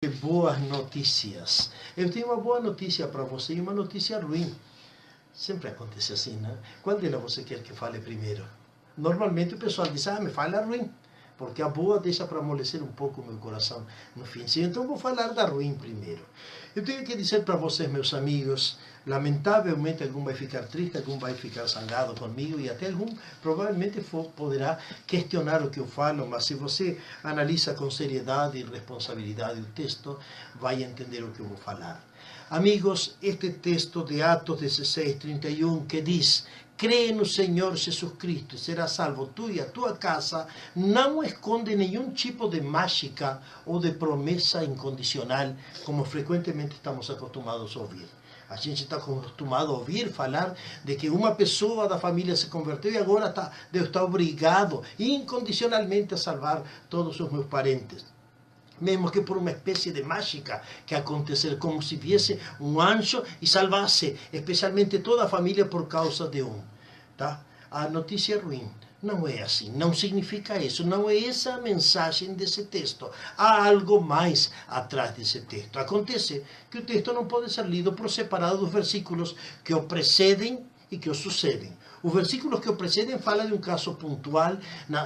Boas notícias. Eu tenho uma boa notícia para você e uma notícia ruim. Sempre acontece assim, né? Qual delas você quer que fale primeiro? Normalmente o pessoal diz, me fala ruim, porque a boa deixa para amolecer um pouco o meu coração no fim. Então vou falar da ruim primeiro. Eu tenho que dizer para vocês, meus amigos, lamentavelmente algum vai ficar triste, algum vai ficar zangado comigo e até algum provavelmente poderá questionar o que eu falo, mas se você analisa com seriedade e responsabilidade o texto, vai entender o que eu vou falar. Amigos, este texto de Atos 16:31 que diz: crê no Senhor Jesus Cristo e serás salvo tu e a tua casa, não esconde nenhum tipo de mágica ou de promessa incondicional, como frequentemente estamos acostumados a ouvir. A gente está acostumado a ouvir falar de que uma pessoa da família se converteu e agora Deus está obrigado incondicionalmente a salvar todos os meus parentes. Mesmo que por uma espécie de mágica que acontecer, como se viesse um anjo e salvasse especialmente toda a família por causa de um. Tá? A notícia é ruim. Não é assim, não significa isso, não é essa a mensagem desse texto. Há algo mais atrás desse texto. Acontece que o texto não pode ser lido por separado dos versículos que o precedem e que o sucedem. Os versículos que o precedem falam de um caso pontual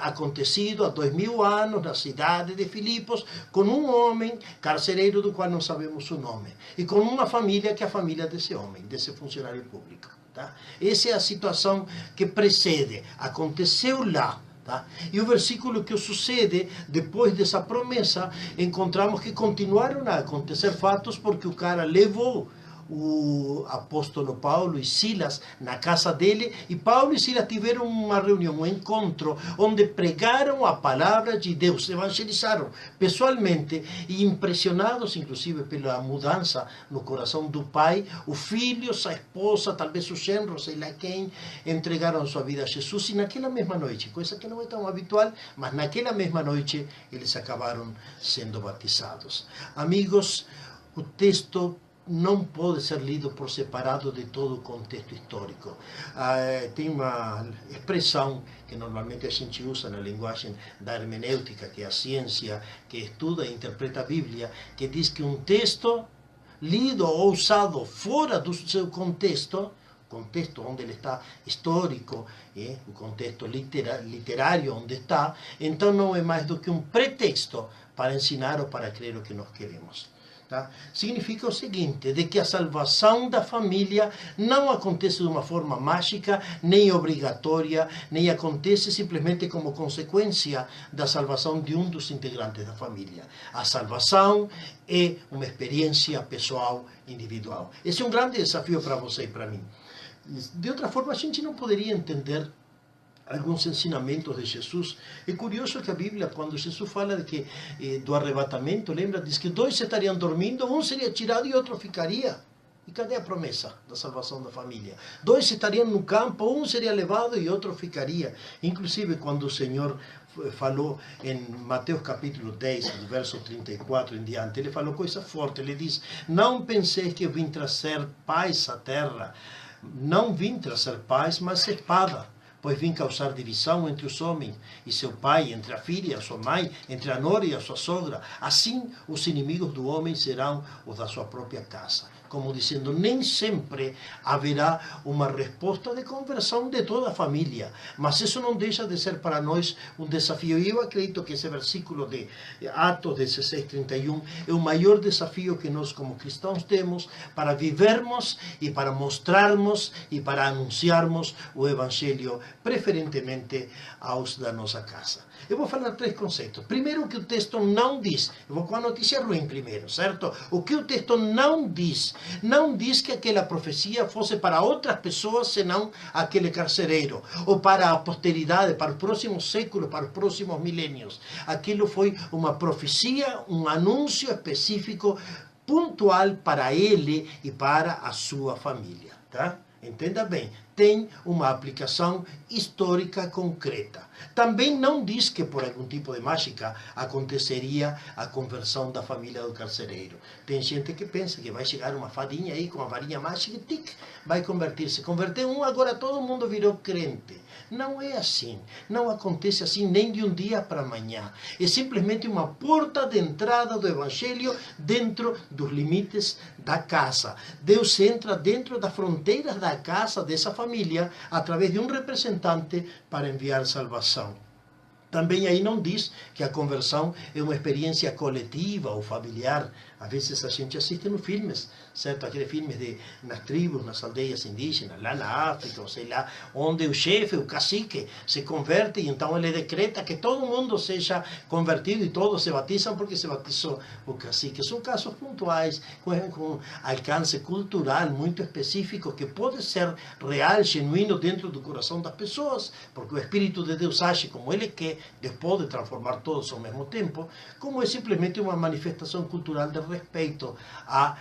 acontecido há 2000 anos na cidade de Filipos, com um homem carcereiro do qual não sabemos o nome, e com uma família que é a família desse homem, desse funcionário público. Tá? Essa é a situação que precede, aconteceu lá. Tá? E o versículo que sucede, depois dessa promessa, encontramos que continuaram a acontecer fatos porque o cara levou o apóstolo Paulo e Silas na casa dele, e Paulo e Silas tiveram uma reunião, um encontro, onde pregaram a palavra de Deus, evangelizaram pessoalmente, e impressionados inclusive pela mudança no coração do pai, os filhos, a esposa, talvez o genro, sei lá quem, entregaram sua vida a Jesus, e naquela mesma noite, coisa que não é tão habitual, mas naquela mesma noite eles acabaram sendo batizados. Amigos, o texto não pode ser lido por separado de todo o contexto histórico. Tem uma expressão que normalmente a gente usa na linguagem da hermenêutica, que é a ciência que estuda e interpreta a Bíblia, que diz que um texto lido ou usado fora do seu contexto onde ele está histórico, o contexto literário onde está, então não é mais do que um pretexto para ensinar ou para crer o que nós queremos. Tá? Significa o seguinte, de que a salvação da família não acontece de uma forma mágica, nem obrigatória, nem acontece simplesmente como consequência da salvação de um dos integrantes da família. A salvação é uma experiência pessoal, individual. Esse é um grande desafio para você e para mim. De outra forma, a gente não poderia entender alguns ensinamentos de Jesus. É curioso que a Bíblia, quando Jesus fala de que, do arrebatamento, lembra, diz que dois estariam dormindo, um seria tirado e outro ficaria. E cadê a promessa da salvação da família? Dois estariam no campo, um seria levado e outro ficaria. Inclusive, quando o Senhor falou em Mateus capítulo 10, do verso 34 em diante, ele falou coisa forte, ele diz: não penseis que eu vim trazer paz à terra. Não vim trazer paz, mas espada. Pois vim causar divisão entre os homens e seu pai, entre a filha e a sua mãe, entre a nora e a sua sogra. Assim, os inimigos do homem serão os da sua própria casa. Como dizendo, nem sempre haverá uma resposta de conversão de toda a família. Mas isso não deixa de ser para nós um desafio. E eu acredito que esse versículo de Atos 16:31 é o maior desafio que nós como cristãos temos para vivermos e para mostrarmos e para anunciarmos o Evangelho, preferentemente aos da nossa casa. Eu vou falar três conceitos. Primeiro, o que o texto não diz. Eu vou com a notícia ruim primeiro, certo? O que o texto não diz. Não diz que aquela profecia fosse para outras pessoas, senão aquele carcereiro. Ou para a posteridade, para os próximos séculos, para os próximos milênios. Aquilo foi uma profecia, um anúncio específico, pontual para ele e para a sua família. Tá? Entenda bem, tem uma aplicação histórica concreta. Também não diz que por algum tipo de mágica aconteceria a conversão da família do carcereiro. Tem gente que pensa que vai chegar uma fadinha aí com uma varinha mágica e tic, vai converter-se. Converteu um, agora todo mundo virou crente. Não é assim. Não acontece assim nem de um dia para amanhã. É simplesmente uma porta de entrada do Evangelho dentro dos limites da casa. Deus entra dentro das fronteiras da casa dessa família através de um representante para enviar salvação. Também aí não diz que a conversão é uma experiência coletiva ou familiar. Às vezes a gente assiste nos filmes, certo? Aqueles filmes nas tribos, nas aldeias indígenas, lá na África, ou sei lá, onde o chefe, o cacique, se converte e então ele decreta que todo mundo seja convertido e todos se batizam porque se batizou o cacique. São casos pontuais, com alcance cultural muito específico, que pode ser real, genuíno dentro do coração das pessoas, porque o Espírito de Deus age como Ele quer. Deus pode transformar todos ao mesmo tempo, como é simplesmente uma manifestação cultural de respeito a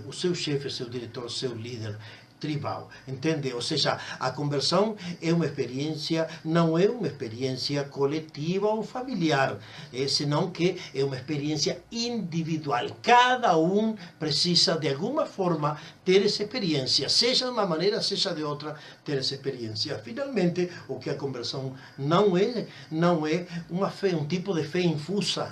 o seu chefe, seu diretor, seu líder tribal, entende? Ou seja, a conversão é uma experiência, não é uma experiência coletiva ou familiar, senão que é uma experiência individual. Cada um precisa, de alguma forma, ter essa experiência, seja de uma maneira, seja de outra, ter essa experiência. Finalmente, o que a conversão não é uma fé, um tipo de fé infusa,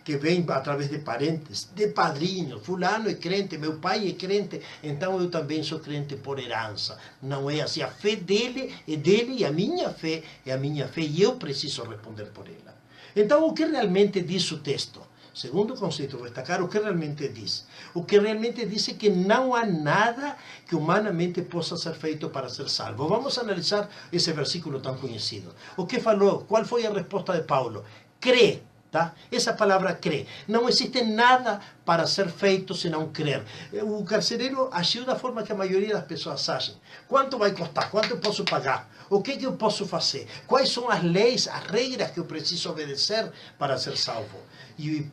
que vem através de parentes, de padrinhos. Fulano é crente, meu pai é crente, então eu também sou crente por herança. Não é assim. A fé dele é dele e a minha fé é a minha fé e eu preciso responder por ela. Então, o que realmente diz o texto? Segundo conceito, vou destacar o que realmente diz. O que realmente diz é que não há nada que humanamente possa ser feito para ser salvo. Vamos analisar esse versículo tão conhecido. O que falou? Qual foi a resposta de Paulo? Crê. Tá? Essa palavra crê. Não existe nada para ser feito senão crer. O carcereiro agiu da forma que a maioria das pessoas agem. Quanto vai custar? Quanto eu posso pagar? O que eu posso fazer? Quais são as leis, as regras que eu preciso obedecer para ser salvo? E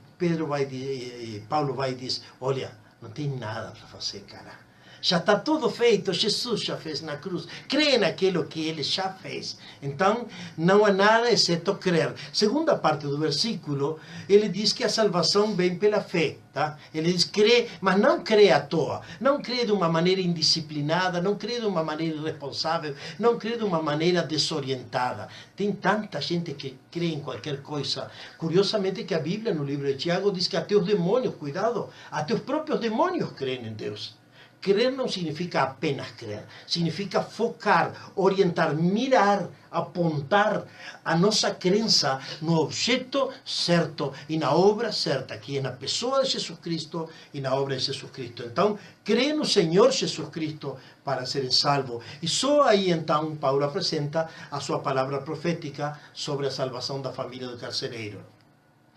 Paulo vai e diz, olha, não tem nada para fazer, cara. Já está tudo feito, Jesus já fez na cruz. Crê naquilo que ele já fez. Então, não há nada exceto crer. Segunda parte do versículo, ele diz que a salvação vem pela fé. Tá? Ele diz, crê, mas não crê à toa. Não crê de uma maneira indisciplinada, não crê de uma maneira irresponsável, não crê de uma maneira desorientada. Tem tanta gente que crê em qualquer coisa. Curiosamente que a Bíblia, no livro de Tiago, diz que até os demônios, cuidado, até os próprios demônios creem em Deus. Crer não significa apenas crer, significa focar, orientar, mirar, apontar a nossa crença no objeto certo e na obra certa, que é na pessoa de Jesus Cristo e na obra de Jesus Cristo. Então, crê no Senhor Jesus Cristo para ser salvo. E só aí então Paulo apresenta a sua palavra profética sobre a salvação da família do carcereiro.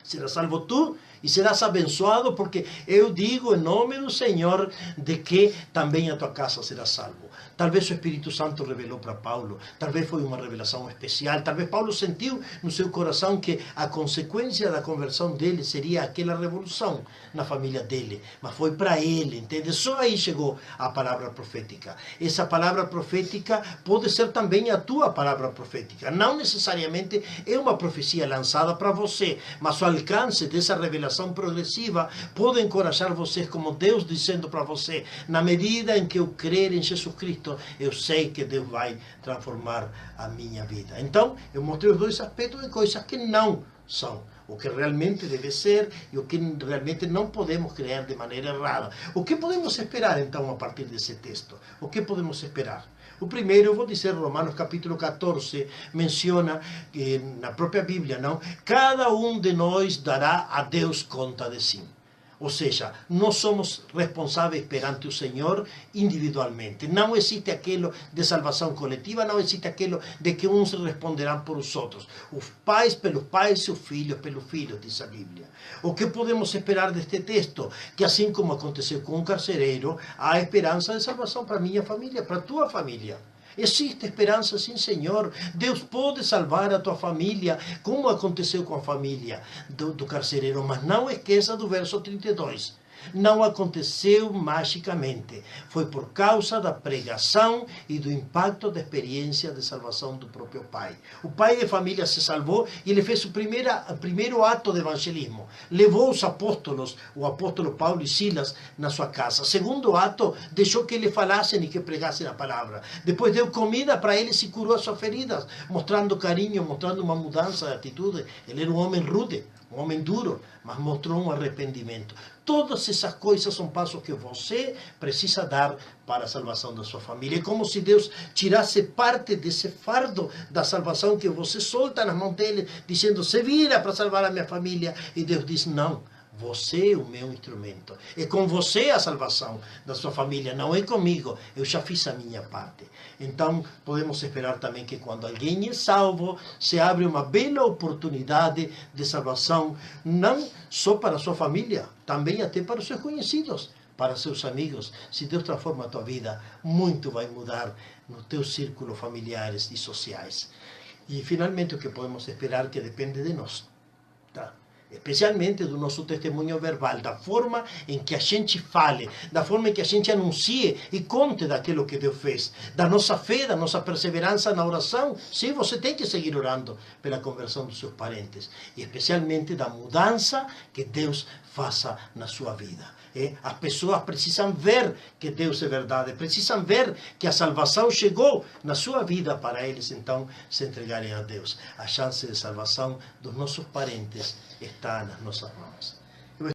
Serás salvo tu e serás abençoado, porque eu digo em nome do Senhor de que também a tua casa será salvo. Talvez o Espírito Santo revelou para Paulo, talvez foi uma revelação especial, talvez Paulo sentiu no seu coração que a consequência da conversão dele seria aquela revolução na família dele, mas foi para ele, entende? Só aí chegou a palavra profética. Essa palavra profética pode ser também a tua palavra profética. Não necessariamente é uma profecia lançada para você, mas o alcance dessa revelação progressiva pode encorajar vocês, como Deus dizendo para você, na medida em que eu crer em Jesus Cristo, eu sei que Deus vai transformar a minha vida. Então, eu mostrei os dois aspectos de coisas que não são. O que realmente deve ser e o que realmente não podemos crer de maneira errada. O que podemos esperar, então, a partir desse texto? O que podemos esperar? O primeiro, eu vou dizer, Romanos capítulo 14, menciona que na própria Bíblia, não? Cada um de nós dará a Deus conta de si. Ou seja, nós somos responsáveis perante o Senhor individualmente. Não existe aquilo de salvação coletiva, não existe aquilo de que uns responderão por os outros. Os pais pelos pais e os filhos pelos filhos, diz a Bíblia. O que podemos esperar deste texto? Que assim como aconteceu com o carcereiro, há esperança de salvação para a minha família, para a tua família. Existe esperança, sim, Senhor. Deus pode salvar a tua família, como aconteceu com a família do carcereiro. Mas não esqueça do verso 32. Não aconteceu magicamente. Foi por causa da pregação e do impacto da experiência de salvação do próprio pai. O pai de família se salvou e ele fez o primeiro ato de evangelismo. Levou os apóstolos, o apóstolo Paulo e Silas, na sua casa. Segundo ato, deixou que eles falassem e que pregassem a palavra. Depois deu comida para eles e curou as suas feridas, mostrando carinho, mostrando uma mudança de atitude. Ele era um homem rude, um homem duro, mas mostrou um arrependimento. Todas essas coisas são passos que você precisa dar para a salvação da sua família. É como se Deus tirasse parte desse fardo da salvação que você solta nas mãos dele, dizendo, se vira para salvar a minha família. E Deus diz, não. Você é o meu instrumento. É com você a salvação da sua família, não é comigo. Eu já fiz a minha parte. Então, podemos esperar também que quando alguém é salvo, se abre uma bela oportunidade de salvação, não só para a sua família, também até para os seus conhecidos, para seus amigos. Se Deus transforma a tua vida, muito vai mudar no teu círculo familiares e sociais. E, finalmente, o que podemos esperar que depende de nós, tá? Especialmente do nosso testemunho verbal, da forma em que a gente fale, da forma em que a gente anuncie e conte daquilo que Deus fez, da nossa fé, da nossa perseverança na oração. Sim, você tem que seguir orando pela conversão dos seus parentes, e especialmente da mudança que Deus faça na sua vida. As pessoas precisam ver que Deus é verdade, precisam ver que a salvação chegou na sua vida para eles, então, se entregarem a Deus. A chance de salvação dos nossos parentes está nas nossas mãos.